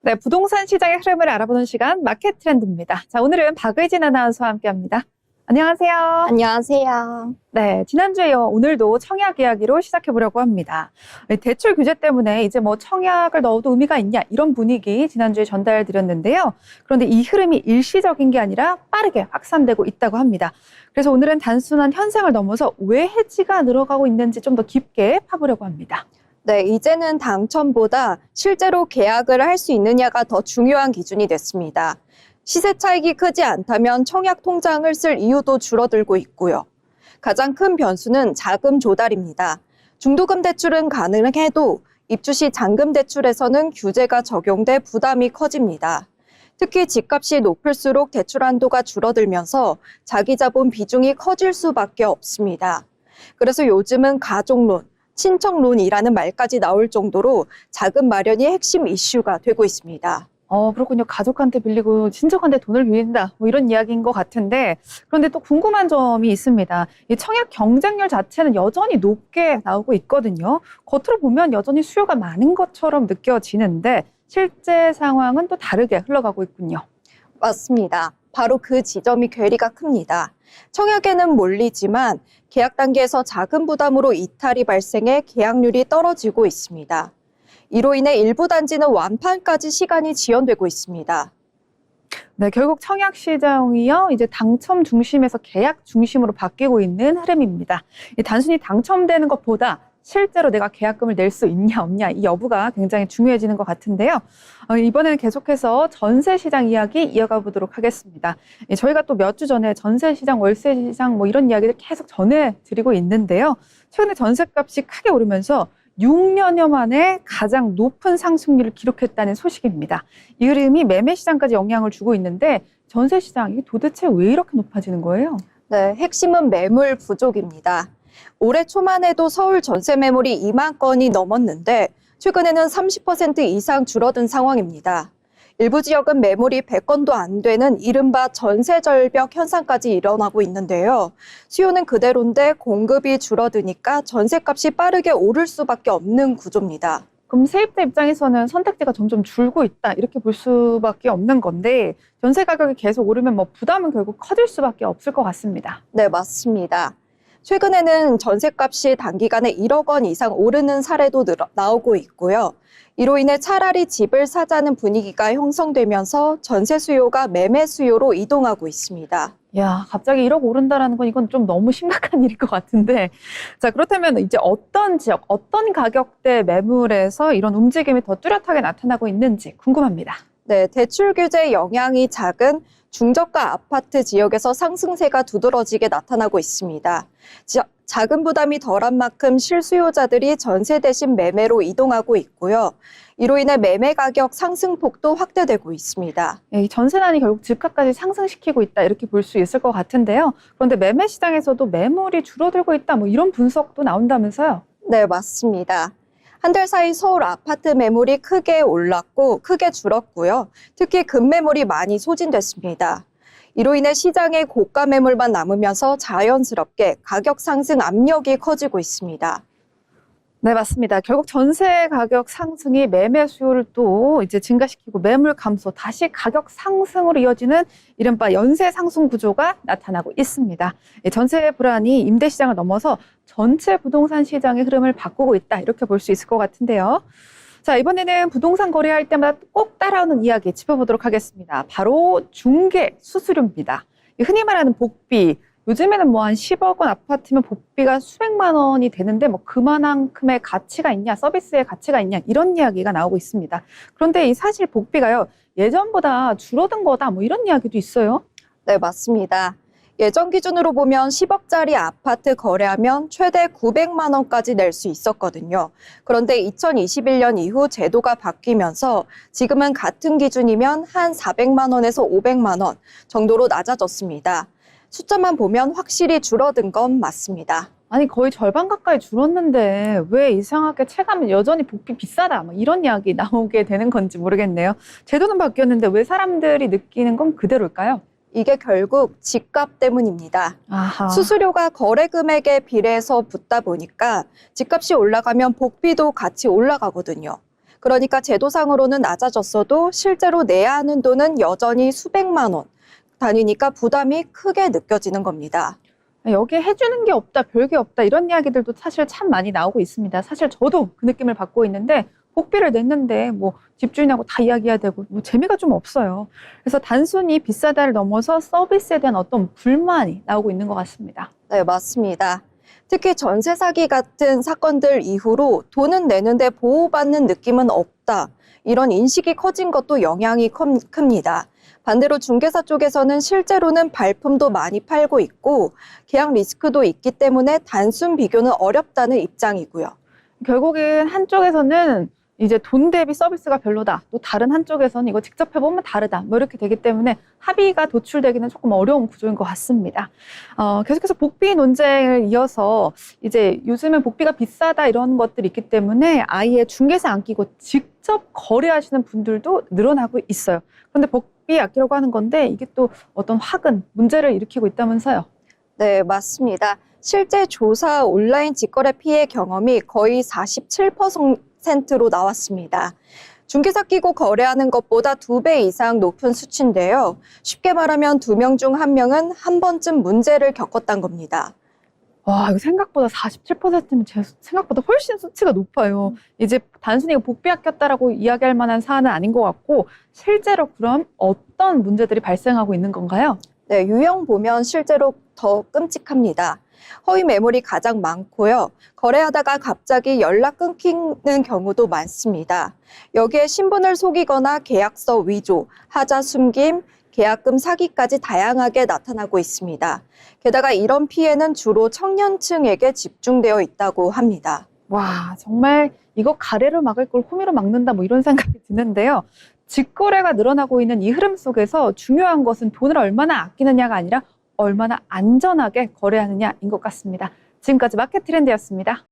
네, 부동산 시장의 흐름을 알아보는 시간 마켓 트렌드입니다. 자, 오늘은 박의진 아나운서와 함께합니다. 안녕하세요. 안녕하세요. 네, 지난주에 이어 오늘도 청약 이야기로 시작해 보려고 합니다. 네, 대출 규제 때문에 이제 뭐 청약을 넣어도 의미가 있냐 이런 분위기 지난주에 전달드렸는데요. 그런데 이 흐름이 일시적인 게 아니라 빠르게 확산되고 있다고 합니다. 그래서 오늘은 단순한 현상을 넘어서 왜 해지가 늘어가고 있는지 좀 더 깊게 파보려고 합니다. 네, 이제는 당첨보다 실제로 계약을 할 수 있느냐가 더 중요한 기준이 됐습니다. 시세 차익이 크지 않다면 청약 통장을 쓸 이유도 줄어들고 있고요. 가장 큰 변수는 자금 조달입니다. 중도금 대출은 가능해도 입주 시 잔금 대출에서는 규제가 적용돼 부담이 커집니다. 특히 집값이 높을수록 대출 한도가 줄어들면서 자기 자본 비중이 커질 수밖에 없습니다. 그래서 요즘은 가족론, 친척론이라는 말까지 나올 정도로 자금 마련이 핵심 이슈가 되고 있습니다. 그렇군요. 가족한테 빌리고 친척한테 돈을 빌린다. 뭐 이런 이야기인 것 같은데, 그런데 또 궁금한 점이 있습니다. 이 청약 경쟁률 자체는 여전히 높게 나오고 있거든요. 겉으로 보면 여전히 수요가 많은 것처럼 느껴지는데 실제 상황은 또 다르게 흘러가고 있군요. 맞습니다. 바로 그 지점이 괴리가 큽니다. 청약에는 몰리지만 계약 단계에서 자금 부담으로 이탈이 발생해 계약률이 떨어지고 있습니다. 이로 인해 일부 단지는 완판까지 시간이 지연되고 있습니다. 네, 결국 청약 시장이요, 이제 당첨 중심에서 계약 중심으로 바뀌고 있는 흐름입니다. 단순히 당첨되는 것보다 실제로 내가 계약금을 낼 수 있냐 없냐 이 여부가 굉장히 중요해지는 것 같은데요. 이번에는 계속해서 전세 시장 이야기 이어가 보도록 하겠습니다. 저희가 또 몇 주 전에 전세 시장, 월세 시장 뭐 이런 이야기를 계속 전해드리고 있는데요. 최근에 전세값이 크게 오르면서 6년여 만에 가장 높은 상승률을 기록했다는 소식입니다. 이 흐름이 매매 시장까지 영향을 주고 있는데 전세 시장이 도대체 왜 이렇게 높아지는 거예요? 네, 핵심은 매물 부족입니다. 올해 초만 해도 서울 전세 매물이 2만 건이 넘었는데 최근에는 30% 이상 줄어든 상황입니다. 일부 지역은 매물이 100건도 안 되는 이른바 전세 절벽 현상까지 일어나고 있는데요. 수요는 그대로인데 공급이 줄어드니까 전세값이 빠르게 오를 수밖에 없는 구조입니다. 그럼 세입자 입장에서는 선택지가 점점 줄고 있다 이렇게 볼 수밖에 없는 건데 전세 가격이 계속 오르면 뭐 부담은 결국 커질 수밖에 없을 것 같습니다. 네, 맞습니다. 최근에는 전세값이 단기간에 1억 원 이상 오르는 사례도 나오고 있고요. 이로 인해 차라리 집을 사자는 분위기가 형성되면서 전세 수요가 매매 수요로 이동하고 있습니다. 야, 갑자기 1억 오른다라는 건 이건 좀 너무 심각한 일일 것 같은데. 자, 그렇다면 이제 어떤 지역, 어떤 가격대 매물에서 이런 움직임이 더 뚜렷하게 나타나고 있는지 궁금합니다. 네, 대출 규제 영향이 작은 중저가 아파트 지역에서 상승세가 두드러지게 나타나고 있습니다. 자금 부담이 덜한 만큼 실수요자들이 전세 대신 매매로 이동하고 있고요. 이로 인해 매매 가격 상승폭도 확대되고 있습니다. 이 전세난이 결국 집값까지 상승시키고 있다 이렇게 볼 수 있을 것 같은데요. 그런데 매매 시장에서도 매물이 줄어들고 있다 뭐 이런 분석도 나온다면서요? 네, 맞습니다. 한 달 사이 서울 아파트 매물이 크게 올랐고 크게 줄었고요. 특히 급매물이 많이 소진됐습니다. 이로 인해 시장에 고가 매물만 남으면서 자연스럽게 가격 상승 압력이 커지고 있습니다. 네, 맞습니다. 결국 전세 가격 상승이 매매 수요를 또 이제 증가시키고 매물 감소, 다시 가격 상승으로 이어지는 이른바 연쇄 상승 구조가 나타나고 있습니다. 전세 불안이 임대 시장을 넘어서 전체 부동산 시장의 흐름을 바꾸고 있다 이렇게 볼 수 있을 것 같은데요. 자, 이번에는 부동산 거래할 때마다 꼭 따라오는 이야기 짚어보도록 하겠습니다. 바로 중개 수수료입니다. 흔히 말하는 복비. 요즘에는 뭐 한 10억 원 아파트면 복비가 수백만 원이 되는데 뭐 그만큼의 가치가 있냐, 서비스의 가치가 있냐 이런 이야기가 나오고 있습니다. 그런데 이 사실 복비가요, 예전보다 줄어든 거다 뭐 이런 이야기도 있어요. 네, 맞습니다. 예전 기준으로 보면 10억짜리 아파트 거래하면 최대 900만 원까지 낼 수 있었거든요. 그런데 2021년 이후 제도가 바뀌면서 지금은 같은 기준이면 한 400만 원에서 500만 원 정도로 낮아졌습니다. 숫자만 보면 확실히 줄어든 건 맞습니다. 아니 거의 절반 가까이 줄었는데 왜 이상하게 체감은 여전히 복비 비싸다 뭐 이런 이야기 나오게 되는 건지 모르겠네요. 제도는 바뀌었는데 왜 사람들이 느끼는 건 그대로일까요? 이게 결국 집값 때문입니다. 아하. 수수료가 거래 금액에 비례해서 붙다 보니까 집값이 올라가면 복비도 같이 올라가거든요. 그러니까 제도상으로는 낮아졌어도 실제로 내야 하는 돈은 여전히 수백만 원 단위니까 부담이 크게 느껴지는 겁니다. 여기에 해주는 게 없다, 별게 없다 이런 이야기들도 사실 참 많이 나오고 있습니다. 사실 저도 그 느낌을 받고 있는데 복비를 냈는데 뭐 집주인하고 다 이야기해야 되고 뭐 재미가 좀 없어요. 그래서 단순히 비싸다를 넘어서 서비스에 대한 어떤 불만이 나오고 있는 것 같습니다. 네, 맞습니다. 특히 전세 사기 같은 사건들 이후로 돈은 내는데 보호받는 느낌은 없다. 이런 인식이 커진 것도 영향이 큽니다. 반대로 중개사 쪽에서는 실제로는 발품도 많이 팔고 있고 계약 리스크도 있기 때문에 단순 비교는 어렵다는 입장이고요. 결국엔 한쪽에서는 이제 돈 대비 서비스가 별로다. 또 다른 한쪽에서는 이거 직접 해보면 다르다. 뭐 이렇게 되기 때문에 합의가 도출되기는 조금 어려운 구조인 것 같습니다. 계속해서 복비 논쟁을 이어서 이제 요즘은 복비가 비싸다 이런 것들이 있기 때문에 아예 중개사 안 끼고 직접 거래하시는 분들도 늘어나고 있어요. 그런데 복비 아끼려고 하는 건데 이게 또 어떤 화근, 문제를 일으키고 있다면서요. 네, 맞습니다. 실제 조사 온라인 직거래 피해 경험이 거의 47%로 나왔습니다. 중개사 끼고 거래하는 것보다 2배 이상 높은 수치인데요. 쉽게 말하면 2명 중 1명은 한 번쯤 문제를 겪었다는 겁니다. 와, 이거 생각보다 47%면 생각보다 훨씬 수치가 높아요. 이제 단순히 복비 아꼈다라고 이야기할 만한 사안은 아닌 것 같고 실제로 그럼 어떤 문제들이 발생하고 있는 건가요? 네, 유형 보면 실제로 더 끔찍합니다. 허위 매물이 가장 많고요. 거래하다가 갑자기 연락 끊기는 경우도 많습니다. 여기에 신분을 속이거나 계약서 위조, 하자 숨김, 계약금 사기까지 다양하게 나타나고 있습니다. 게다가 이런 피해는 주로 청년층에게 집중되어 있다고 합니다. 와, 정말 이거 가래로 막을 걸 호미로 막는다 뭐 이런 생각이 드는데요. 직거래가 늘어나고 있는 이 흐름 속에서 중요한 것은 돈을 얼마나 아끼느냐가 아니라 얼마나 안전하게 거래하느냐인 것 같습니다. 지금까지 마켓 트렌드였습니다.